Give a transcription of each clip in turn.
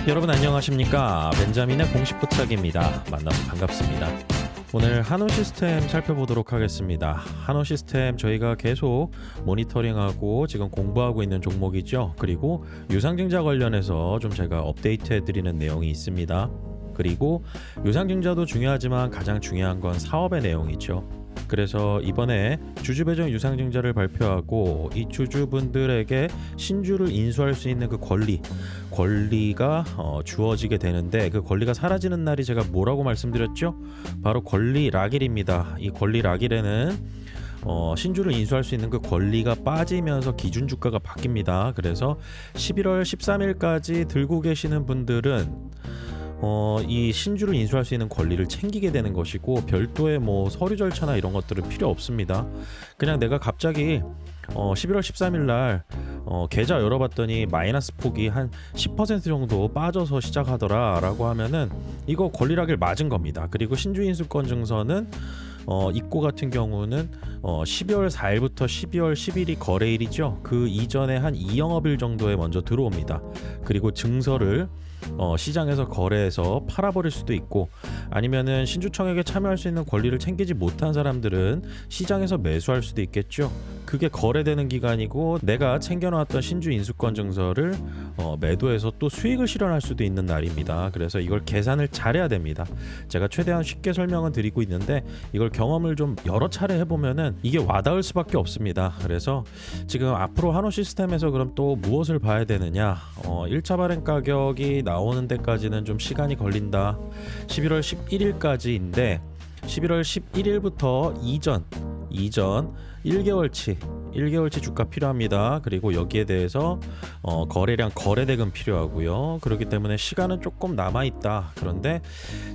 여러분 안녕하십니까? 벤자민의 공식 포착입니다. 만나서 반갑습니다. 오늘 한호 시스템 살펴보도록 하겠습니다. 한호 시스템 저희가 계속 모니터링하고 지금 공부하고 있는 종목이죠. 그리고 유상증자 관련해서 좀 제가 업데이트 해드리는 내용이 있습니다. 그리고 유상증자도 중요하지만 가장 중요한 건 사업의 내용이죠. 그래서 이번에 주주 배정 유상증자를 발표하고 이 주주분들에게 신주를 인수할 수 있는 그 권리가 주어지게 되는데, 그 권리가 사라지는 날이 제가 뭐라고 말씀드렸죠? 바로 권리 락일입니다. 이 권리 락일에는 신주를 인수할 수 있는 그 권리가 빠지면서 기준 주가가 바뀝니다. 그래서 11월 13일까지 들고 계시는 분들은 이 신주를 인수할 수 있는 권리를 챙기게 되는 것이고, 별도의 뭐 서류 절차나 이런 것들은 필요 없습니다. 그냥 내가 갑자기 11월 13일 날 계좌 열어봤더니 마이너스 폭이 한 10% 정도 빠져서 시작하더라 라고 하면은 이거 권리락일 맞은 겁니다. 그리고 신주 인수권 증서는 입고 같은 경우는 12월 4일부터 12월 10일이 거래일이죠. 그 이전에 한 2영업일 정도에 먼저 들어옵니다. 그리고 증서를 시장에서 거래해서 팔아버릴 수도 있고, 아니면은 신주청약에 참여할 수 있는 권리를 챙기지 못한 사람들은 시장에서 매수할 수도 있겠죠. 그게 거래되는 기간이고, 내가 챙겨놨던 신주 인수권 증서를 매도해서 또 수익을 실현할 수도 있는 날입니다. 그래서 이걸 계산을 잘해야 됩니다. 제가 최대한 쉽게 설명은 드리고 있는데, 이걸 경험을 좀 여러 차례 해보면은 이게 와닿을 수밖에 없습니다. 그래서 지금 앞으로 한호 시스템에서 그럼 또 무엇을 봐야 되느냐? 1차 발행 가격이 나오는 데까지는 좀 시간이 걸린다. 11월 11일까지인데 11월 11일부터 이전 1개월치 주가 필요합니다. 그리고 여기에 대해서 거래량 거래대금 필요하고요. 그렇기 때문에 시간은 조금 남아있다. 그런데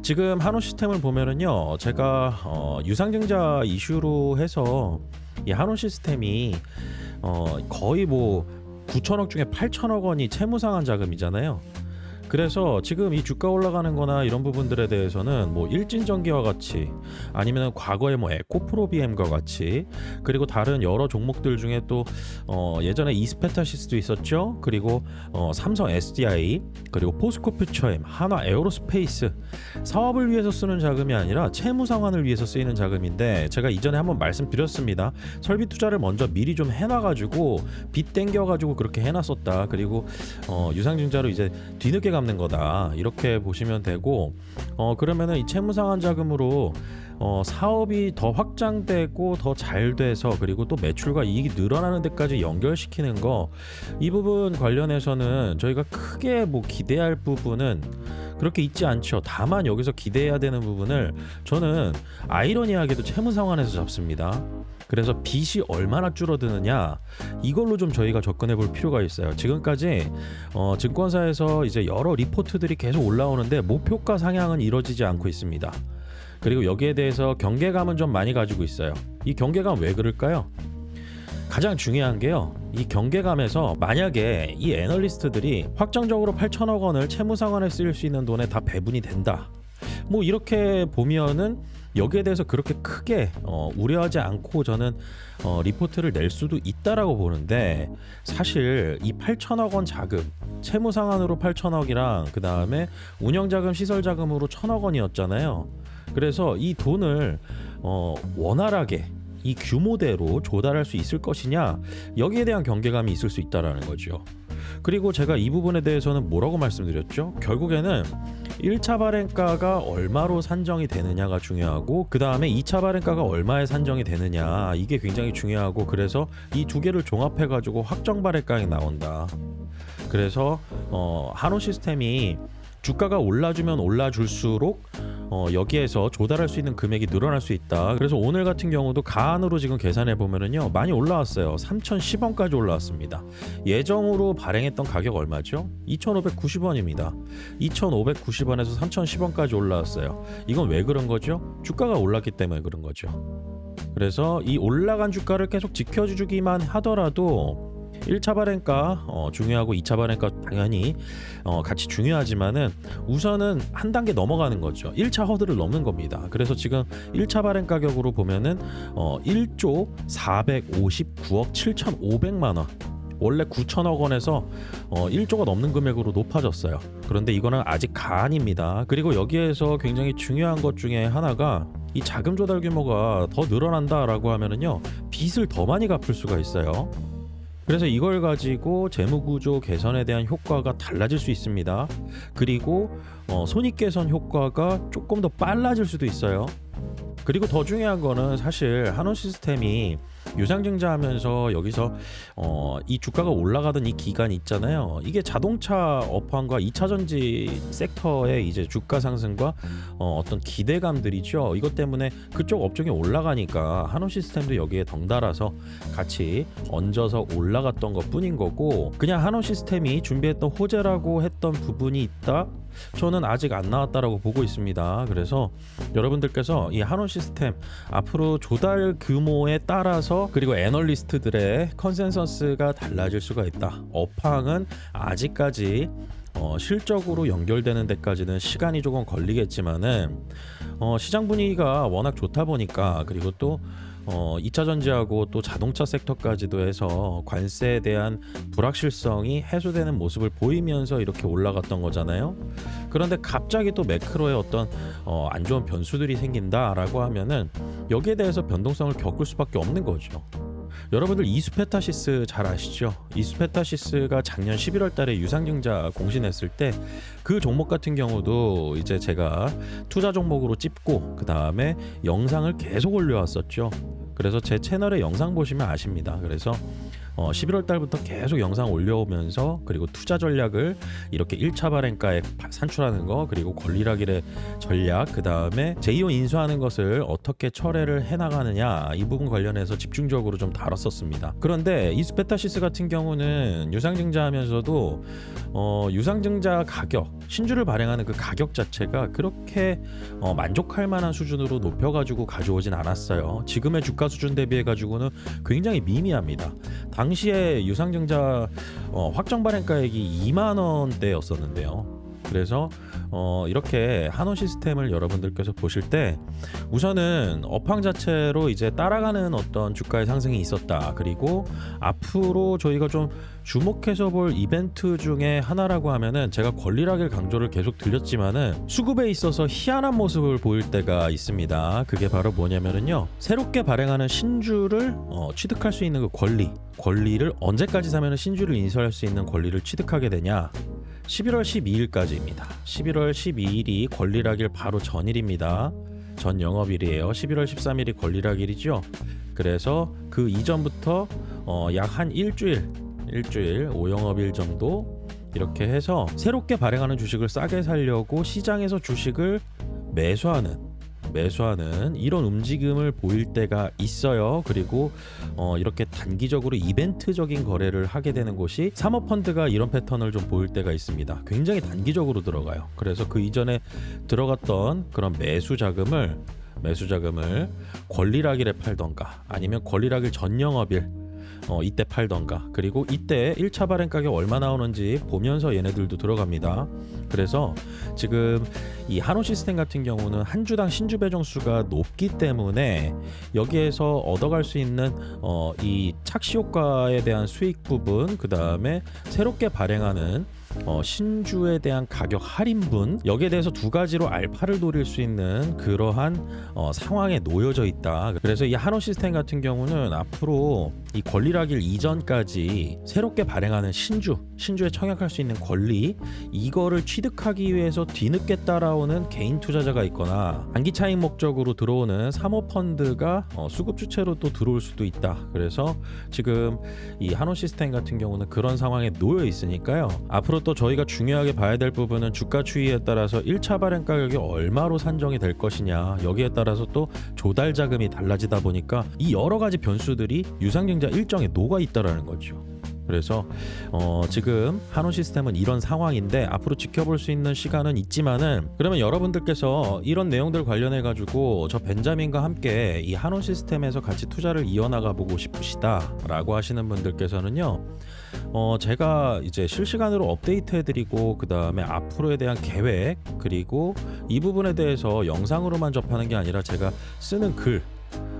지금 한호 시스템을 보면은요, 제가 유상증자 이슈로 해서 이 한호 시스템이 거의 뭐 9천억 중에 8천억 원이 채무상환 자금이잖아요. 그래서 지금 이 주가 올라가는 거나 이런 부분들에 대해서는 뭐 일진전기와 같이, 아니면 과거에 뭐 에코프로비엠과 같이, 그리고 다른 여러 종목들 중에 또 예전에 이스페타시스도 있었죠. 그리고 삼성 SDI, 그리고 포스코퓨처엠, 한화 에어로스페이스, 사업을 위해서 쓰는 자금이 아니라 채무 상환을 위해서 쓰이는 자금인데, 제가 이전에 한번 말씀드렸습니다. 설비 투자를 먼저 미리 좀 해놔가지고 빚 땡겨가지고 그렇게 해놨었다. 그리고 유상증자로 이제 뒤늦게 갚는 거다, 이렇게 보시면 되고, 그러면은 이 채무상환 자금으로 사업이 더 확장되고 더 잘 돼서, 그리고 또 매출과 이익이 늘어나는 데까지 연결시키는 거, 이 부분 관련해서는 저희가 크게 뭐 기대할 부분은 그렇게 있지 않죠. 다만 여기서 기대해야 되는 부분을 저는 아이러니하게도 채무상환에서 잡습니다. 그래서 빚이 얼마나 줄어드느냐, 이걸로 좀 저희가 접근해 볼 필요가 있어요. 지금까지 증권사에서 이제 여러 리포트들이 계속 올라오는데 목표가 상향은 이루어지지 않고 있습니다. 그리고 여기에 대해서 경계감은 좀 많이 가지고 있어요. 이 경계감 왜 그럴까요? 가장 중요한 게요, 이 경계감에서 만약에 이 애널리스트들이 확정적으로 8천억 원을 채무상환에 쓰일 수 있는 돈에 다 배분이 된다, 뭐 이렇게 보면은 여기에 대해서 그렇게 크게 우려하지 않고 저는 리포트를 낼 수도 있다라고 보는데, 사실 이 8천억 원 자금, 채무 상환으로 8천억이랑 그 다음에 운영자금, 시설자금으로 1천억 원이었잖아요. 그래서 이 돈을 원활하게 이 규모대로 조달할 수 있을 것이냐, 여기에 대한 경계감이 있을 수 있다라는 거죠. 그리고 제가 이 부분에 대해서는 뭐라고 말씀드렸죠? 결국에는 1차 발행가가 얼마로 산정이 되느냐가 중요하고, 그 다음에 2차 발행가가 얼마에 산정이 되느냐, 이게 굉장히 중요하고, 그래서 이 두 개를 종합해가지고 확정 발행가액이 나온다. 그래서 한호 시스템이 주가가 올라주면 올라줄수록 여기에서 조달할 수 있는 금액이 늘어날 수 있다. 그래서 오늘 같은 경우도 가안으로 지금 계산해 보면은요, 많이 올라왔어요. 3,010원까지 올라왔습니다. 예정으로 발행했던 가격 얼마죠? 2,590원입니다. 2,590원에서 3,010원까지 올라왔어요. 이건 왜 그런 거죠? 주가가 올랐기 때문에 그런 거죠. 그래서 이 올라간 주가를 계속 지켜주기만 하더라도 1차 발행가 중요하고 2차 발행가 당연히 같이 중요하지만은 우선은 한 단계 넘어가는 거죠. 1차 허들을 넘는 겁니다. 그래서 지금 1차 발행 가격으로 보면은 1조 459억 7,500만 원. 원래 9천억 원에서 1조가 넘는 금액으로 높아졌어요. 그런데 이거는 아직 가안입니다. 그리고 여기에서 굉장히 중요한 것 중에 하나가 이 자금 조달 규모가 더 늘어난다라고 하면은요, 빚을 더 많이 갚을 수가 있어요. 그래서 이걸 가지고 재무구조 개선에 대한 효과가 달라질 수 있습니다. 그리고 손익 개선 효과가 조금 더 빨라질 수도 있어요. 그리고 더 중요한 거는 사실 한원시스템이 유상증자하면서 여기서 이 주가가 올라가던 이 기간이 있잖아요. 이게 자동차 업황과 2차전지 섹터의 이제 주가 상승과 어떤 기대감들이죠. 이것 때문에 그쪽 업종이 올라가니까 한원시스템도 여기에 덩달아서 같이 얹어서 올라갔던 것 뿐인 거고, 그냥 한원시스템이 준비했던 호재라고 했던 부분이 있다? 저는 아직 안 나왔다라고 보고 있습니다. 그래서 여러분들께서 이 한원시스템 앞으로 조달 규모에 따라서, 그리고 애널리스트들의 컨센서스가 달라질 수가 있다. 업황은 아직까지 실적으로 연결되는 데까지는 시간이 조금 걸리겠지만은 시장 분위기가 워낙 좋다 보니까, 그리고 또 2차 전지하고 또 자동차 섹터까지도 해서 관세에 대한 불확실성이 해소되는 모습을 보이면서 이렇게 올라갔던 거잖아요. 그런데 갑자기 또 매크로의 어떤 안 좋은 변수들이 생긴다라고 하면은 여기에 대해서 변동성을 겪을 수밖에 없는 거죠. 여러분들 이수페타시스 잘 아시죠? 이수페타시스가 작년 11월 달에 유상증자 공신했을 때 그 종목 같은 경우도 이제 제가 투자 종목으로 찝고 그 다음에 영상을 계속 올려왔었죠. 그래서 제 채널에 영상 보시면 아십니다. 그래서 11월 달부터 계속 영상 올려오면서, 그리고 투자 전략을 이렇게 1차 발행가에 산출하는 거, 그리고 권리락일의 전략, 그 다음에 제2호 인수하는 것을 어떻게 철회를 해나가느냐, 이 부분 관련해서 집중적으로 좀 다뤘었습니다. 그런데 이스페타시스 같은 경우는 유상증자하면서도 유상증자 가격, 신주를 발행하는 그 가격 자체가 그렇게 만족할 만한 수준으로 높여가지고 가져오진 않았어요. 지금의 주가 수준 대비해가지고는 굉장히 미미합니다. 당시에 유상증자 확정 발행가액이 2만 원대였었는데요. 그래서 이렇게 한원시스템을 여러분들께서 보실 때 우선은 업황 자체로 이제 따라가는 어떤 주가의 상승이 있었다. 그리고 앞으로 저희가 좀 주목해서 볼 이벤트 중에 하나라고 하면은, 제가 권리락일 강조를 계속 드렸지만은 수급에 있어서 희한한 모습을 보일 때가 있습니다. 그게 바로 뭐냐면은요, 새롭게 발행하는 신주를 취득할 수 있는 그 권리를 언제까지 사면은 신주를 인수할 수 있는 권리를 취득하게 되냐? 11월 12일까지입니다. 11월 12일이 권리락일 바로 전일입니다. 전 영업일이에요. 11월 13일이 권리락일이죠. 그래서 그 이전부터 약 한 일주일 5영업일 정도 이렇게 해서 새롭게 발행하는 주식을 싸게 사려고 시장에서 주식을 매수하는 이런 움직임을 보일 때가 있어요. 그리고 이렇게 단기적으로 이벤트적인 거래를 하게 되는 곳이 사모펀드가 이런 패턴을 좀 보일 때가 있습니다. 굉장히 단기적으로 들어가요. 그래서 그 이전에 들어갔던 그런 매수 자금을 권리락일에 팔던가, 아니면 권리락일 전 영업일 이때 팔던가, 그리고 이때 1차 발행 가격 얼마 나오는지 보면서 얘네들도 들어갑니다. 그래서 지금 이 한원시스템 같은 경우는 한 주당 신주 배정수가 높기 때문에 여기에서 얻어갈 수 있는 이 착시 효과에 대한 수익 부분, 그 다음에 새롭게 발행하는 신주에 대한 가격 할인분, 여기에 대해서 두 가지로 알파를 노릴 수 있는 그러한 상황에 놓여져 있다. 그래서 이 한원시스템 같은 경우는 앞으로 이 권리락일 이전까지 새롭게 발행하는 신주에 청약할 수 있는 권리, 이거를 취득하기 위해서 뒤늦게 따라오는 개인 투자자가 있거나 단기 차익 목적으로 들어오는 사모펀드가 수급 주체로 또 들어올 수도 있다. 그래서 지금 이 한원시스템 같은 경우는 그런 상황에 놓여 있으니까요. 앞으로 또 저희가 중요하게 봐야 될 부분은 주가 추이에 따라서 1차 발행 가격이 얼마로 산정이 될 것이냐, 여기에 따라서 또 조달 자금이 달라지다 보니까 이 여러 가지 변수들이 유상증자 일정에 녹아 있다라는 거죠. 그래서 지금 한원시스템은 이런 상황인데 앞으로 지켜볼 수 있는 시간은 있지만은, 그러면 여러분들께서 이런 내용들 관련해 가지고 저 벤자민과 함께 이 한원시스템에서 같이 투자를 이어나가 보고 싶으시다 라고 하시는 분들께서는요, 제가 이제 실시간으로 업데이트 해드리고, 그 다음에 앞으로에 대한 계획, 그리고 이 부분에 대해서 영상으로만 접하는 게 아니라 제가 쓰는 글,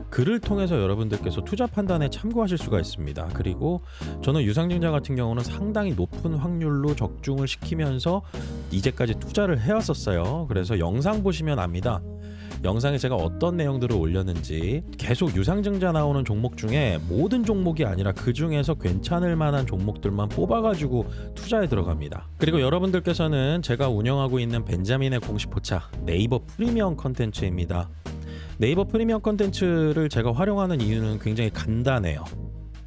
글을 통해서 여러분들께서 투자 판단에 참고하실 수가 있습니다. 그리고 저는 유상증자 같은 경우는 상당히 높은 확률로 적중을 시키면서 이제까지 투자를 해왔었어요. 그래서 영상 보시면 압니다. 영상에 제가 어떤 내용들을 올렸는지. 계속 유상증자 나오는 종목 중에 모든 종목이 아니라 그 중에서 괜찮을 만한 종목들만 뽑아가지고 투자에 들어갑니다. 그리고 여러분들께서는 제가 운영하고 있는 벤자민의 공식 포차 네이버 프리미엄 컨텐츠입니다. 네이버 프리미엄 컨텐츠를 제가 활용하는 이유는 굉장히 간단해요.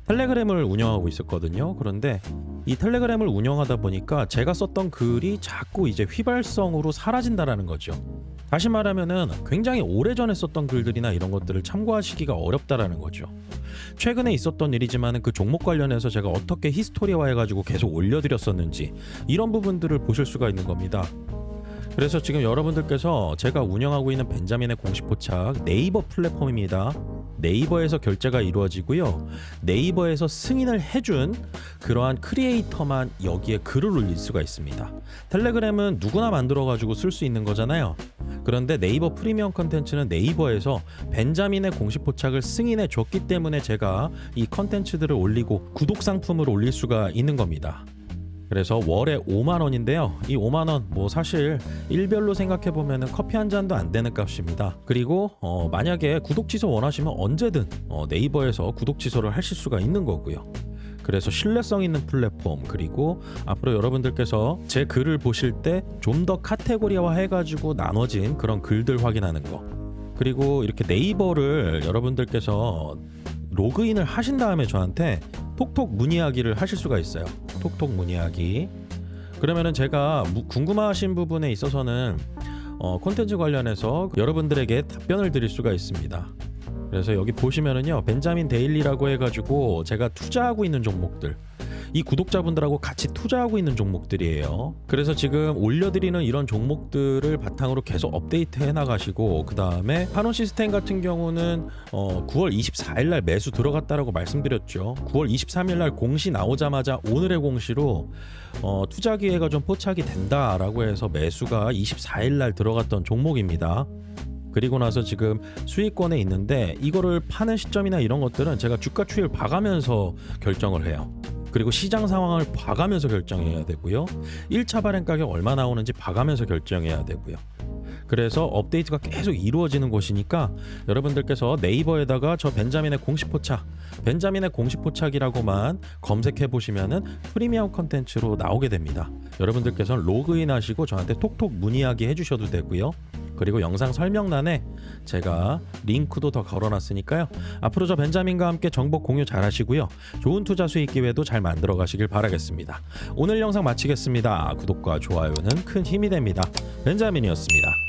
텔레그램을 운영하고 있었거든요. 그런데 이 텔레그램을 운영하다 보니까 제가 썼던 글이 자꾸 이제 휘발성으로 사라진다라는 거죠. 다시 말하면은 굉장히 오래전에 썼던 글들이나 이런 것들을 참고하시기가 어렵다라는 거죠. 최근에 있었던 일이지만 그 종목 관련해서 제가 어떻게 히스토리화 해가지고 계속 올려드렸었는지 이런 부분들을 보실 수가 있는 겁니다. 그래서 지금 여러분들께서 제가 운영하고 있는 벤자민의 공식 포착 네이버 플랫폼입니다. 네이버에서 결제가 이루어지고요. 네이버에서 승인을 해준 그러한 크리에이터만 여기에 글을 올릴 수가 있습니다. 텔레그램은 누구나 만들어가지고 쓸 수 있는 거잖아요. 그런데 네이버 프리미엄 컨텐츠는 네이버에서 벤자민의 공식 포착을 승인해 줬기 때문에 제가 이 컨텐츠들을 올리고 구독 상품을 올릴 수가 있는 겁니다. 그래서 월에 5만 원인데요. 이 5만 원 뭐 사실 일별로 생각해 보면은 커피 한 잔도 안 되는 값입니다. 그리고 만약에 구독 취소 원하시면 언제든 네이버에서 구독 취소를 하실 수가 있는 거고요. 그래서 신뢰성 있는 플랫폼, 그리고 앞으로 여러분들께서 제 글을 보실 때 좀 더 카테고리화 해가지고 나눠진 그런 글들 확인하는 거, 그리고 이렇게 네이버를 여러분들께서 로그인을 하신 다음에 저한테 톡톡 문의하기를 하실 수가 있어요. 톡톡 문의하기. 그러면은 제가 궁금하신 부분에 있어서는 콘텐츠 관련해서 여러분들에게 답변을 드릴 수가 있습니다. 그래서 여기 보시면은요, 벤자민 데일리라고 해가지고 제가 투자하고 있는 종목들, 이 구독자분들하고 같이 투자하고 있는 종목들이에요. 그래서 지금 올려드리는 이런 종목들을 바탕으로 계속 업데이트 해나가시고, 그 다음에 한원 시스템 같은 경우는 9월 24일 날 매수 들어갔다라고 말씀드렸죠. 9월 23일 날 공시 나오자마자 오늘의 공시로 투자 기회가 좀 포착이 된다라고 해서 매수가 24일 날 들어갔던 종목입니다. 그리고 나서 지금 수익권에 있는데 이거를 파는 시점이나 이런 것들은 제가 주가 추이를 봐가면서 결정을 해요. 그리고 시장 상황을 봐가면서 결정해야 되고요. 1차 발행 가격 얼마 나오는지 봐가면서 결정해야 되고요. 그래서 업데이트가 계속 이루어지는 곳이니까 여러분들께서 네이버에다가 저 벤자민의 공식 포착, 벤자민의 공식 포착이라고만 검색해 보시면은 프리미엄 컨텐츠로 나오게 됩니다. 여러분들께서는 로그인 하시고 저한테 톡톡 문의하기 해주셔도 되고요. 그리고 영상 설명란에 제가 링크도 더 걸어놨으니까요. 앞으로 저 벤자민과 함께 정보 공유 잘 하시고요. 좋은 투자 수익 기회도 잘 만들어 가시길 바라겠습니다. 오늘 영상 마치겠습니다. 구독과 좋아요는 큰 힘이 됩니다. 벤자민이었습니다.